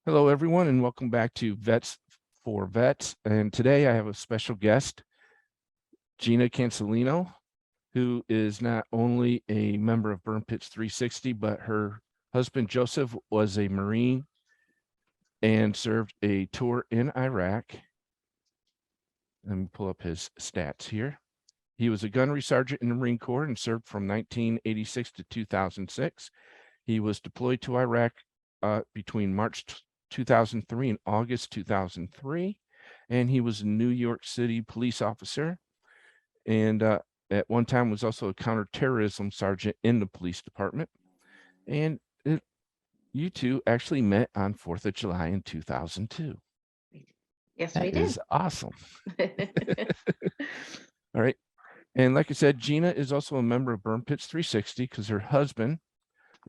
Hello, everyone, and welcome back to Vets for Vets. And today I have a special guest, Gina Cancelino, who is not only a member of Burn Pits 360, but her husband, Joseph, was a Marine and served a tour in Iraq. Let me pull up his stats here. He was a gunnery sergeant in the Marine Corps and served from 1986 to 2006. He was deployed to Iraq between March 2003 and August 2003, and he was a New York City police officer, and at one time was also a counterterrorism sergeant in the police department. And you two actually met on 4th of July in 2002. Yes, That we is did. awesome. All right. And like I said, Gina is also a member of Burn Pits 360 because her husband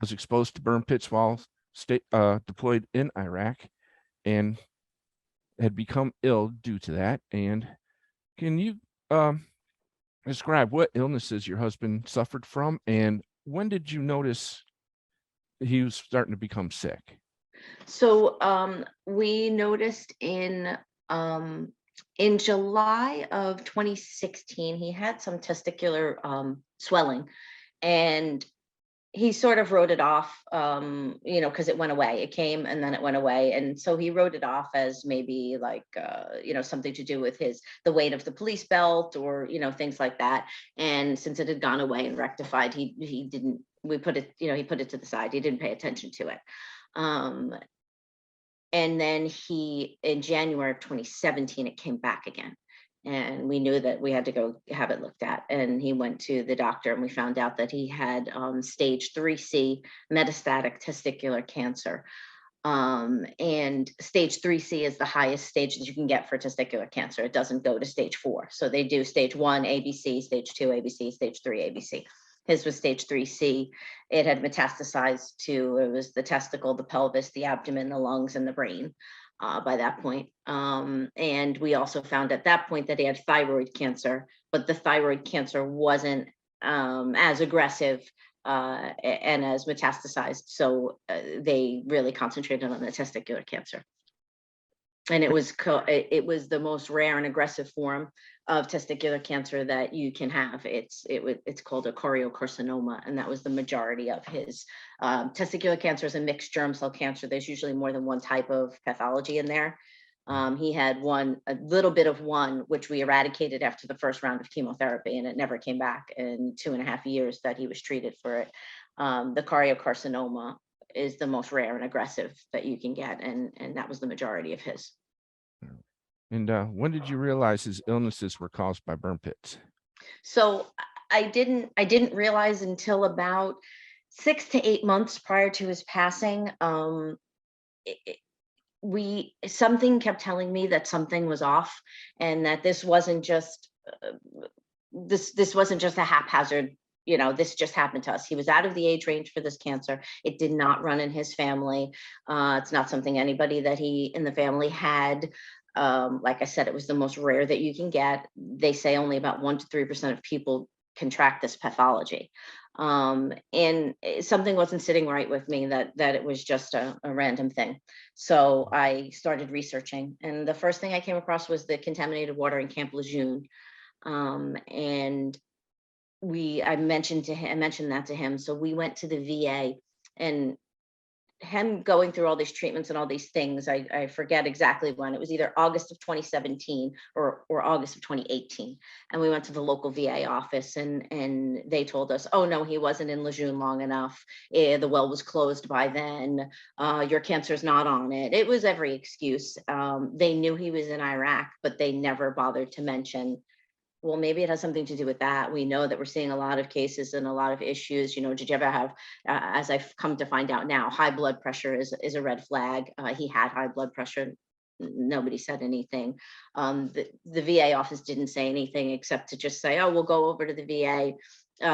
was exposed to burn pits while deployed in Iraq and had become ill due to that. And can you describe what illnesses your husband suffered from, and when did you notice he was starting to become sick? So we noticed in July of 2016, he had some testicular swelling, and he sort of wrote it off, because it went away. It came and then it went away, and so he wrote it off as maybe like something to do with the weight of the police belt, or things like that. And since it had gone away and rectified, he didn't. We put it, he put it to the side. He didn't pay attention to it. Um, and then in January of 2017, it came back again. And we knew that we had to go have it looked at. And he went to the doctor, and we found out that he had stage 3C metastatic testicular cancer. And stage 3C is the highest stage that you can get for testicular cancer. It doesn't go to stage 4. So they do stage 1 ABC, stage 2 ABC, stage 3 ABC. His was stage 3C. It had metastasized it was the testicle, the pelvis, the abdomen, the lungs, and the brain by that point. And we also found at that point that he had thyroid cancer, but the thyroid cancer wasn't as aggressive and as metastasized. So they really concentrated on the testicular cancer. And it was the most rare and aggressive form of testicular cancer that you can have. It's called a choriocarcinoma, and that was the majority of his testicular cancer. Is a mixed germ cell cancer. There's usually more than one type of pathology in there. He had a little bit of one, which we eradicated after the first round of chemotherapy, and it never came back in 2.5 years that he was treated for it. The choriocarcinoma is the most rare and aggressive that you can get, and that was the majority of his. And when did you realize his illnesses were caused by burn pits? So I didn't realize until about 6 to 8 months prior to his passing. Something kept telling me that something was off, and that this wasn't just this wasn't just a haphazard. This just happened to us. He was out of the age range for this cancer. It did not run in his family. It's not something anybody that he in the family had. Like I said, it was the most rare that you can get. They say only about 1 to 3% of people contract this pathology. And something wasn't sitting right with me, that it was just a random thing. So I started researching, and the first thing I came across was the contaminated water in Camp Lejeune. And I mentioned that to him. So we went to the VA, and him going through all these treatments and all these things, I forget exactly when. It was either August of 2017 or August of 2018. And we went to the local VA office, and they told us, oh no, he wasn't in Lejeune long enough. The well was closed by then. Your cancer's not on it. It was every excuse. They knew he was in Iraq, but they never bothered to mention, well, maybe it has something to do with that. We know that we're seeing a lot of cases and a lot of issues. Did you ever have, as I've come to find out now, high blood pressure is a red flag. He had high blood pressure. Nobody said anything. The VA office didn't say anything except to just say, oh, we'll go over to the VA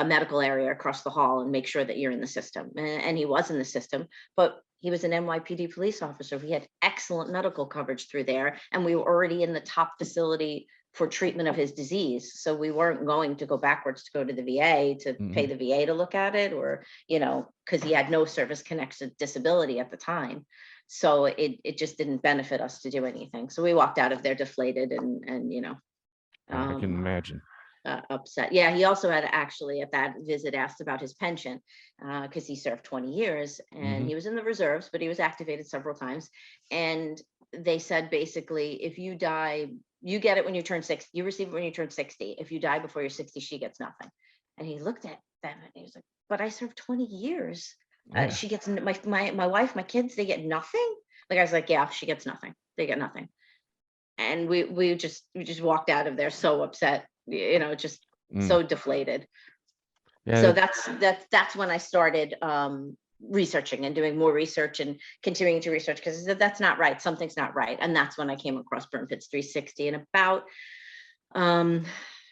medical area across the hall and make sure that you're in the system. And he was in the system, but he was an NYPD police officer. We had excellent medical coverage through there, and we were already in the top facility for treatment of his disease. So we weren't going to go backwards to go to the VA to pay the VA to look at it, or, because he had no service connected disability at the time. So it just didn't benefit us to do anything. So we walked out of there deflated and I can imagine. upset. Yeah, he also had actually at that visit asked about his pension because he served 20 years and he was in the reserves, but he was activated several times. And they said basically, if you die, you get it when you turn 60, you receive it when you turn 60. If you die before you're 60, she gets nothing. And he looked at them and he was like, but I served 20 years. Yeah. She gets my wife, my kids, they get nothing. The guy's like, yeah, she gets nothing. They get nothing. And we just walked out of there so upset, just so deflated. Yeah, So that's when I started researching and doing more research and continuing to research, because that's not right. Something's not right. And that's when I came across Burn Pits 360. And about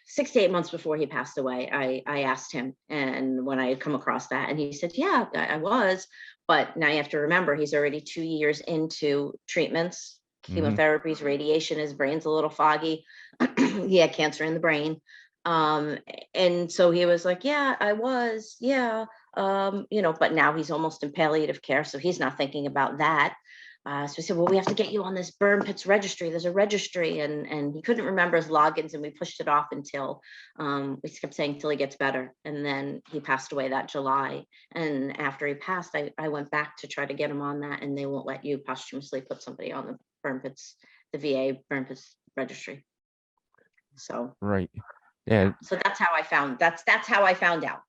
6 to 8 months before he passed away, I asked him, and when I had come across that, and he said, yeah, I was. But now you have to remember, he's already 2 years into treatments, chemotherapies, radiation. His brain's a little foggy. He had cancer in the brain. And so he was like, yeah, I was, yeah. But now he's almost in palliative care, so he's not thinking about that. So we said, well, we have to get you on this Burn Pits registry. There's a registry, and he couldn't remember his logins, and we pushed it off until we kept saying until he gets better. And then he passed away that July. And after he passed, I went back to try to get him on that, and they won't let you posthumously put somebody on the Burn Pits, the VA Burn Pits registry. So right. Yeah. So that's how I found out.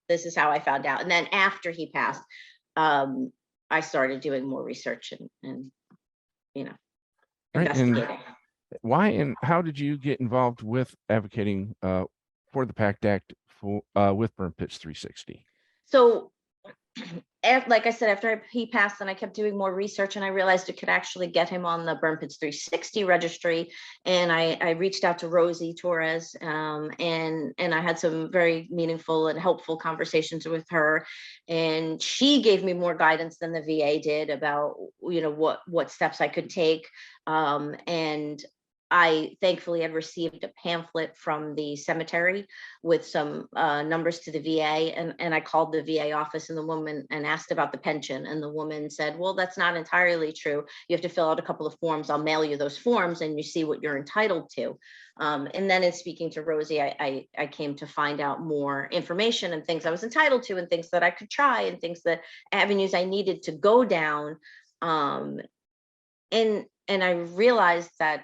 This is how I found out. And then after he passed, I started doing more research and Right. investigating. And why and how did you get involved with advocating for the PACT Act for with Burn Pits 360? So like I said, after he passed, and I kept doing more research, and I realized it could actually get him on the Burn Pits 360 registry. And I reached out to Rosie Torres, and I had some very meaningful and helpful conversations with her. And she gave me more guidance than the VA did about, what steps I could take. And I thankfully had received a pamphlet from the cemetery with some numbers to the VA, and I called the VA office and the woman and asked about the pension, and the woman said, well, that's not entirely true. You have to fill out a couple of forms. I'll mail you those forms and you see what you're entitled to. And then in speaking to Rosie, I came to find out more information and things I was entitled to and things that I could try and things that avenues I needed to go down. And I realized that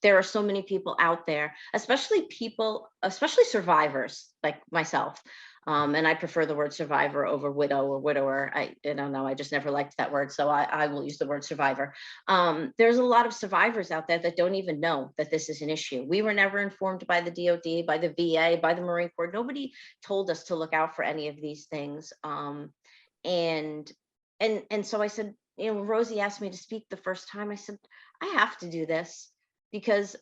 there are so many people out there, especially survivors like myself. And I prefer the word survivor over widow or widower. I don't know. I just never liked that word. So I will use the word survivor. There's a lot of survivors out there that don't even know that this is an issue. We were never informed by the DOD, by the VA, by the Marine Corps. Nobody told us to look out for any of these things. And so I said, Rosie asked me to speak the first time. I said, I have to do this, because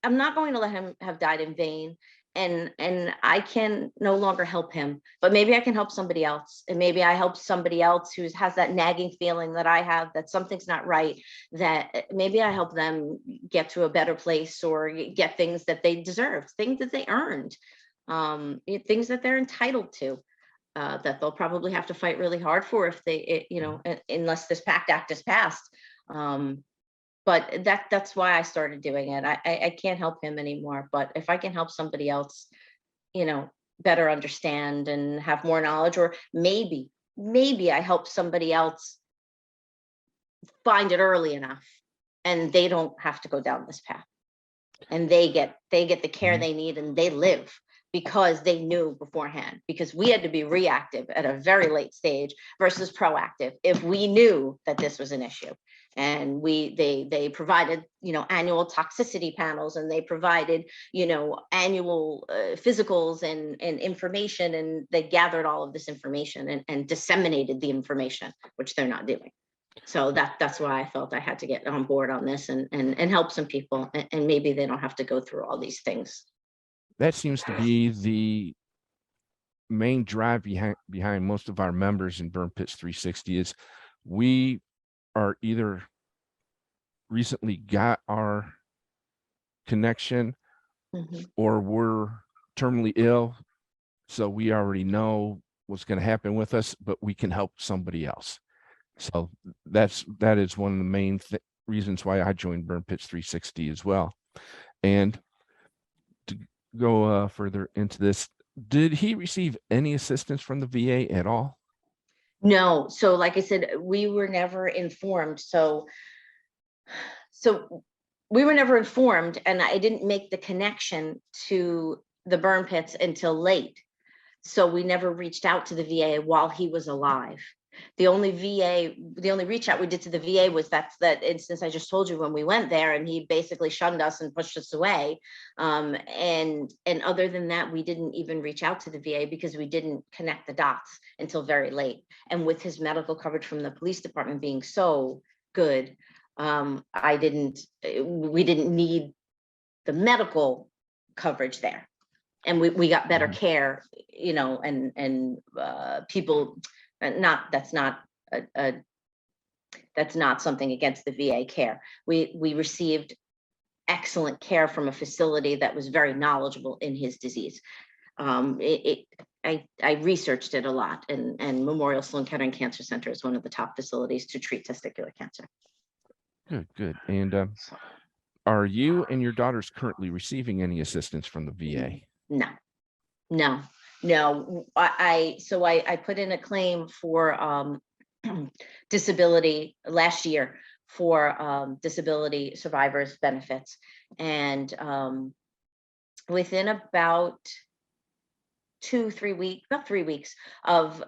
I'm not going to let him have died in vain, and I can no longer help him, but maybe I can help somebody else. And maybe I help somebody else who has that nagging feeling that I have, that something's not right, that maybe I help them get to a better place or get things that they deserve, things that they earned, things that they're entitled to. That they'll probably have to fight really hard for if they, unless this PACT Act is passed. But that's why I started doing it. I can't help him anymore, but if I can help somebody else, better understand and have more knowledge, or maybe I help somebody else find it early enough and they don't have to go down this path, and they get the care they need, and they live because they knew beforehand, because we had to be reactive at a very late stage versus proactive if we knew that this was an issue. And they provided, annual toxicity panels, and they provided, annual physicals and information, and they gathered all of this information and disseminated the information, which they're not doing. So that's why I felt I had to get on board on this and help some people, and maybe they don't have to go through all these things. That seems to be the main drive behind most of our members in Burn Pits 360 is we are either recently got our connection, Mhm. or we're terminally ill, so we already know what's going to happen with us, but we can help somebody else. So that is one of the main reasons why I joined Burn Pits 360 as well. And to go further into this, did he receive any assistance from the VA at all? No, so like I said, we were never informed. So we were never informed, and I didn't make the connection to the burn pits until late. So we never reached out to the VA while he was alive. The only reach out we did to the VA was that instance I just told you, when we went there and he basically shunned us and pushed us away. And other than that, we didn't even reach out to the VA because we didn't connect the dots until very late. And with his medical coverage from the police department being so good, we didn't need the medical coverage there, and we got better Mhm. care, and people, not that's not something against the VA care. We received excellent care from a facility that was very knowledgeable in his disease. I researched it a lot, and Memorial Sloan Kettering Cancer Center is one of the top facilities to treat testicular cancer. Good, good. And are you and your daughters currently receiving any assistance from the VA? No, no, no. I put in a claim for disability last year for disability survivors benefits, and within about 3 weeks, about 3 weeks of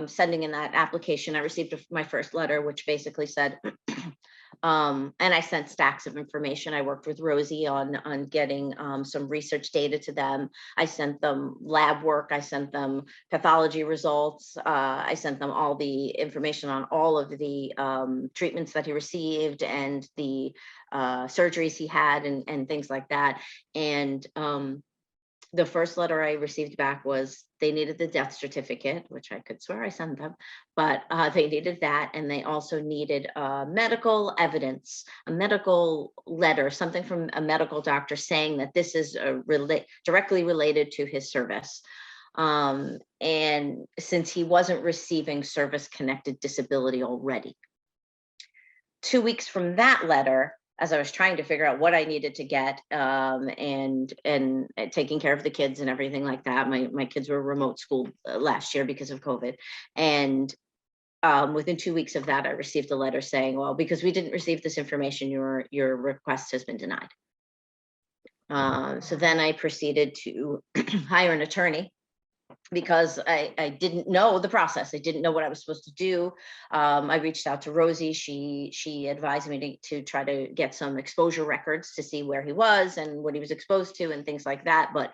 sending in that application, I received my first letter, which basically said, and I sent stacks of information. I worked with Rosie on getting some research data to them. I sent them lab work. I sent them pathology results. I sent them all the information on all of the treatments that he received and the surgeries he had, and things like that. And the first letter I received back was they needed the death certificate, which I could swear I sent them, but they needed that. And they also needed medical evidence, a medical letter, something from a medical doctor saying that this is directly related to his service. And since he wasn't receiving service-connected disability already. 2 weeks from that letter, as I was trying to figure out what I needed to get, and taking care of the kids and everything like that. My kids were remote school last year because of COVID, and within 2 weeks of that, I received a letter saying, "Well, because we didn't receive this information, your request has been denied." So then I proceeded to hire an attorney, because I didn't know the process. I didn't know what I was supposed to do. I reached out to Rosie. She advised me to try to get some exposure records to see where he was and what he was exposed to and things like that. But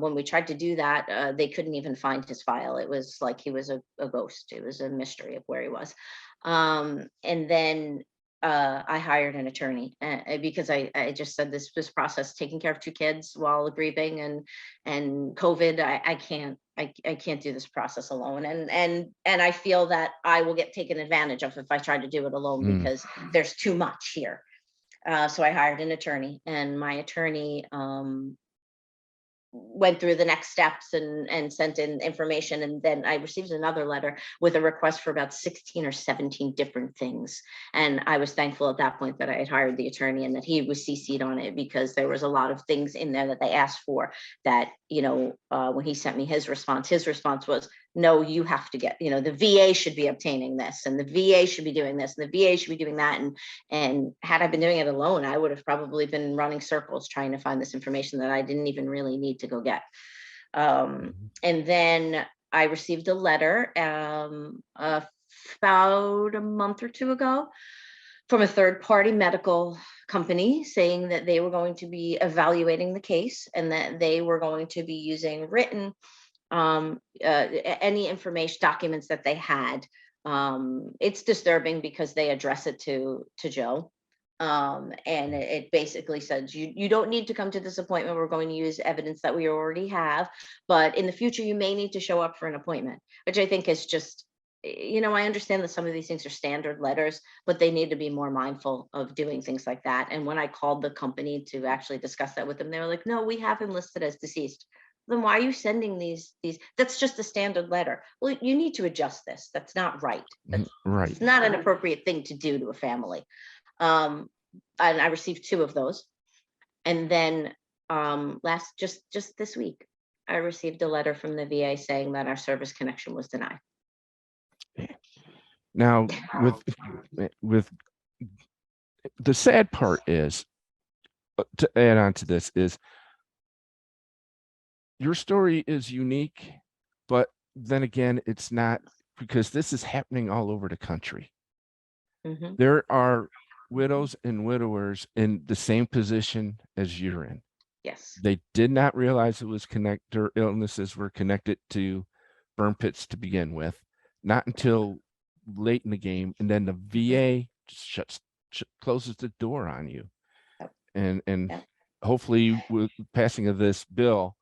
when we tried to do that, they couldn't even find his file. It was like he was a ghost. It was a mystery of where he was. And then I hired an attorney, because I just said this process, taking care of 2 kids while grieving and COVID, I can't do this process alone. And I feel that I will get taken advantage of if I try to do it alone, Mm. because there's too much here. So I hired an attorney, and my attorney went through the next steps and sent in information. And then I received another letter with a request for about 16 or 17 different things. And I was thankful at that point that I had hired the attorney and that he was CC'd on it, because there was a lot of things in there that they asked for that, when he sent me his response was, no, you have to get, the VA should be obtaining this, and the VA should be doing this, and the VA should be doing that. And had I been doing it alone, I would have probably been running circles trying to find this information that I didn't even really need to go get. And then I received a letter about a month or two ago from a third-party medical company saying that they were going to be evaluating the case, and that they were going to be using written any information, documents that they had. It's disturbing because they address it to Joe. And it basically says, you don't need to come to this appointment. We're going to use evidence that we already have, but in the future, you may need to show up for an appointment, which I think is just I understand that some of these things are standard letters, but they need to be more mindful of doing things like that. And when I called the company to actually discuss that with them, they were like, no, we have him listed as deceased. Then why are you sending these? That's just a standard letter. Well, you need to adjust this. That's not right. That's Right. it's not an appropriate thing to do to a family. And I received 2 of those. And then just this week, I received a letter from the VA saying that our service connection was denied. Now, with the sad part is, to add on to this, is your story is unique, but then again, it's not, because this is happening all over the country. Mhm. There are widows and widowers in the same position as you're in. Yes. They did not realize it was their illnesses were connected to burn pits to begin with, not until late in the game, and then the VA just closes the door on you. Yep. And Yep. hopefully, with the passing of this bill,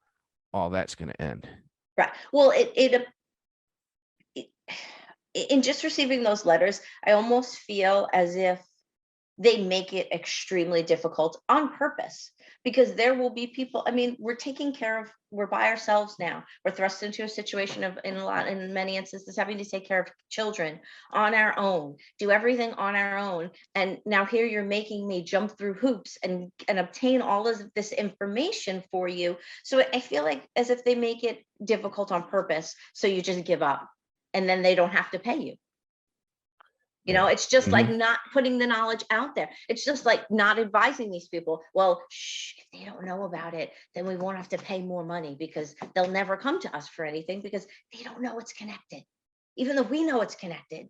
all that's going to end. Right. Well, it in just receiving those letters, I almost feel as if they make it extremely difficult on purpose, because there will be people. I mean, we're by ourselves now. We're thrust into a situation of, in many instances, having to take care of children on our own, do everything on our own. And now here you're making me jump through hoops and obtain all of this information for you. So I feel like as if they make it difficult on purpose, so you just give up and then they don't have to pay you. It's just like not putting the knowledge out there. It's just like not advising these people. Well, if they don't know about it, then we won't have to pay more money, because they'll never come to us for anything because they don't know it's connected, even though we know it's connected.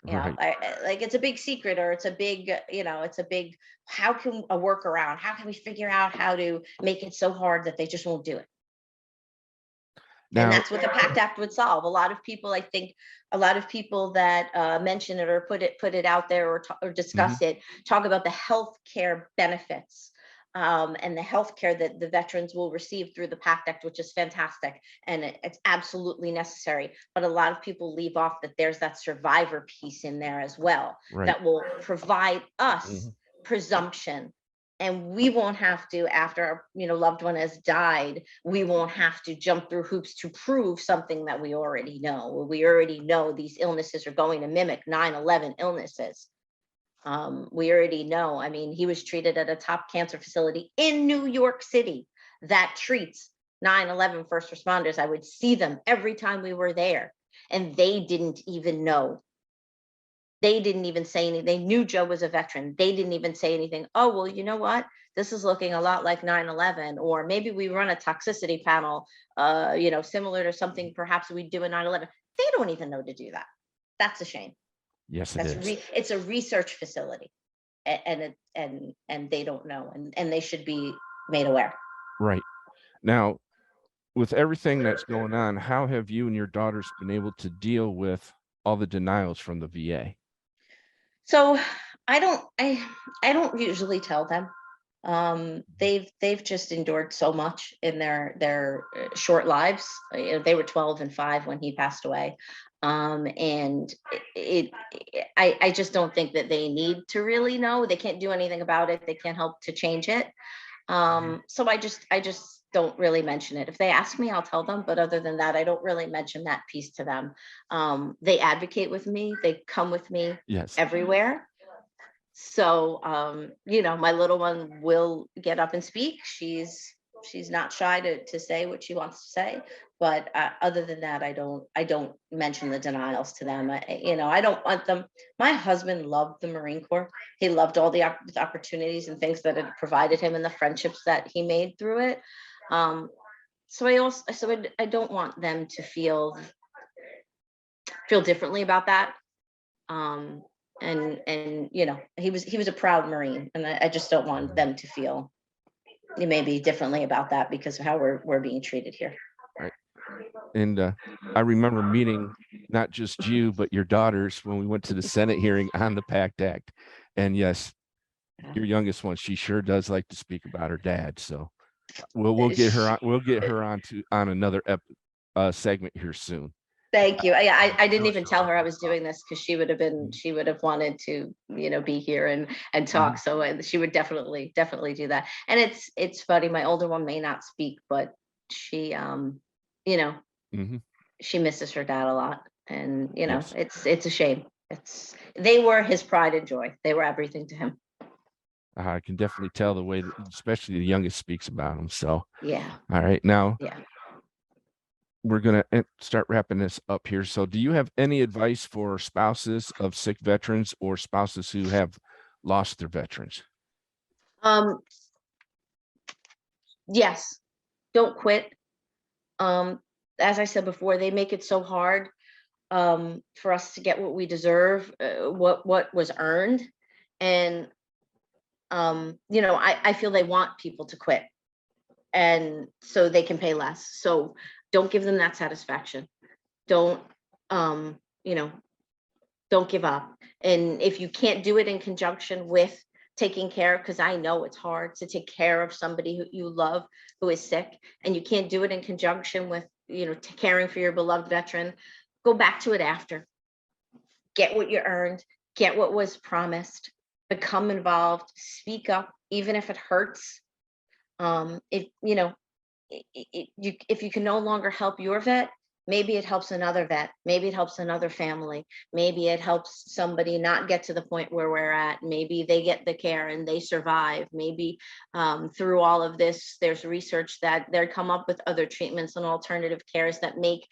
Right. Like it's a big secret, or it's a big, how can a workaround? How can we figure out how to make it so hard that they just won't do it? And Now, that's what the PACT Act would solve. A lot of people, I think, a lot of people that mention it or put it out there, or discuss it, talk about the health care benefits, and the health care that the veterans will receive through the PACT Act, which is fantastic, and it's absolutely necessary. But a lot of people leave off that there's that survivor piece in there as well, right. that will provide us presumption, and we won't have to, after our loved one has died, we won't have to jump through hoops to prove something that we already know. We already know these illnesses are going to mimic 9/11 illnesses. We already know. I mean, he was treated at a top cancer facility in New York City that treats 9/11 first responders. I would see them every time we were there, and they didn't even know. They didn't even say anything. They knew Joe was a veteran. They didn't even say anything. Oh, well, you know what? This is looking a lot like 9/11, or maybe we run a toxicity panel, similar to something perhaps we do in 9/11. They don't even know to do that. That's a shame. Yes, it is. It's a research facility, and they don't know, and they should be made aware. Right. Now, with everything that's going on, how have you and your daughters been able to deal with all the denials from the VA? So I don't usually tell them. They've just endured so much in their short lives. They were 12 and 5 when he passed away. And I just don't think that they need to really know. They can't do anything about it. They can't help to change it. So I just don't really mention it. If they ask me, I'll tell them, but other than that, I don't really mention that piece to them. They advocate with me. They come with me Yes. everywhere. So my little one will get up and speak. She's not shy to say what she wants to say, but other than that, I don't mention the denials to them. I don't want them. My husband loved the Marine Corps. He loved all the opportunities and things that it provided him, and the friendships that he made through it. So I don't want them to feel differently about that. um and he was a proud Marine, and I just don't want them to feel maybe differently about that because of how we're being treated here. Right. And I remember meeting not just you, but your daughters when we went to the Senate hearing on the PACT Act. And yes, your youngest one, she sure does like to speak about her dad. So we'll get her on. We'll get her on another segment here soon. Thank you. I didn't Really even feel tell her I helpful was stuff. doing this because she would have wanted to, be here and talk. Mhm, So she would definitely do that. And it's funny. My older one may not speak, but she, you know, mhm. she misses her dad a lot, and Yes. it's a shame. They were his pride and joy. They were everything to him. I can definitely tell the way that especially the youngest speaks about him. So, Yeah, all right, now yeah. we're gonna start wrapping this up here. So, do you have any advice for spouses of sick veterans or spouses who have lost their veterans? Um, yes, don't quit. Um, as I said before, they make it so hard for us to get what we deserve, what was earned, and I feel they want people to quit, and so they can pay less. So don't give them that satisfaction. Don't um, you know don't give up. And if you can't do it in conjunction with taking care, because I know it's hard to take care of somebody who you love who is sick, and you can't do it in conjunction with, caring for your beloved veteran, go back to it after. Get what you earned, get what was promised, become involved, speak up, even if it hurts. If if you can no longer help your vet, maybe it helps another vet, maybe it helps another family, maybe it helps somebody not get to the point where we're at, maybe they get the care and they survive, maybe through all of this there's research that they're come up with other treatments and alternative cares that make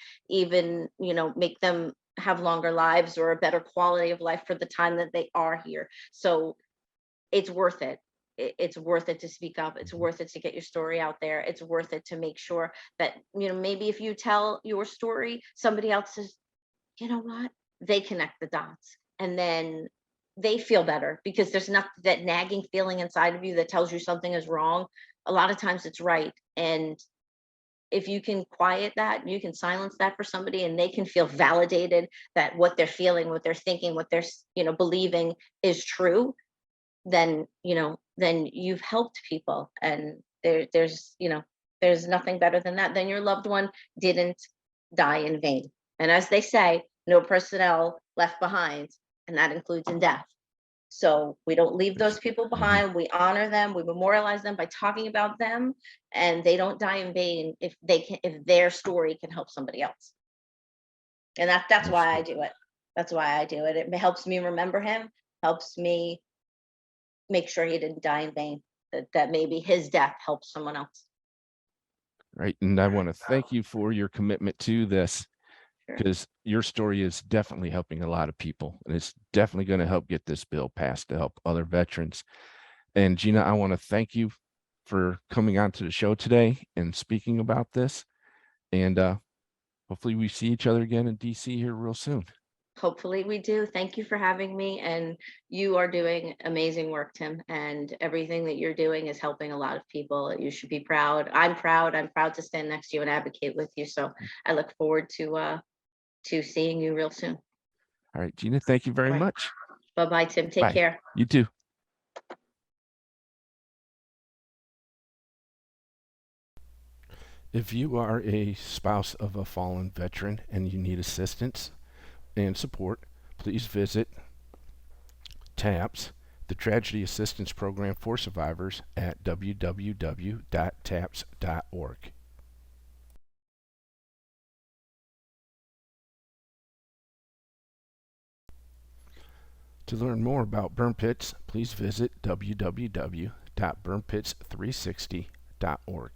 them have longer lives or a better quality of life for the time that they are here. So it's worth it. It's worth it to speak up. It's Mhm. worth it to get your story out there. It's worth it to make sure that, maybe if you tell your story, somebody else says, you know what? They connect the dots, and then they feel better because there's not that nagging feeling inside of you that tells you something is wrong. A lot of times it's right. And if you can quiet that, you can silence that for somebody, and they can feel validated that what they're feeling, what they're thinking, what they're, believing is true, then you've helped people, and there's nothing better than that. Then your loved one didn't die in vain. And as they say, no personnel left behind, and that includes in death. So we don't leave those people Mhm. behind. We honor them, we memorialize them by talking about them, and they don't die in vain if their story can help somebody else. And that's why I Absolutely. do it. That's why I do it. It helps me remember him, helps me make sure he didn't die in vain, that maybe his death helps someone else. Right. And I want to thank you for your commitment to this Sure. because your story is definitely helping a lot of people. And it's definitely going to help get this bill passed to help other veterans. And Gina, I want to thank you for coming on to the show today and speaking about this. And hopefully we see each other again in DC here real soon. Hopefully we do. Thank you for having me. And you are doing amazing work, Tim. And everything that you're doing is helping a lot of people. You should be proud. I'm proud. I'm proud to stand next to you and advocate with you. So I look forward to seeing you real soon. All right, Gina, thank you very All right. much. Bye bye, Tim. Take Bye. care. You too. If you are a spouse of a fallen veteran and you need assistance and support, please visit TAPS, the Tragedy Assistance Program for Survivors, at www.taps.org. To learn more about burn pits, please visit www.burnpits360.org.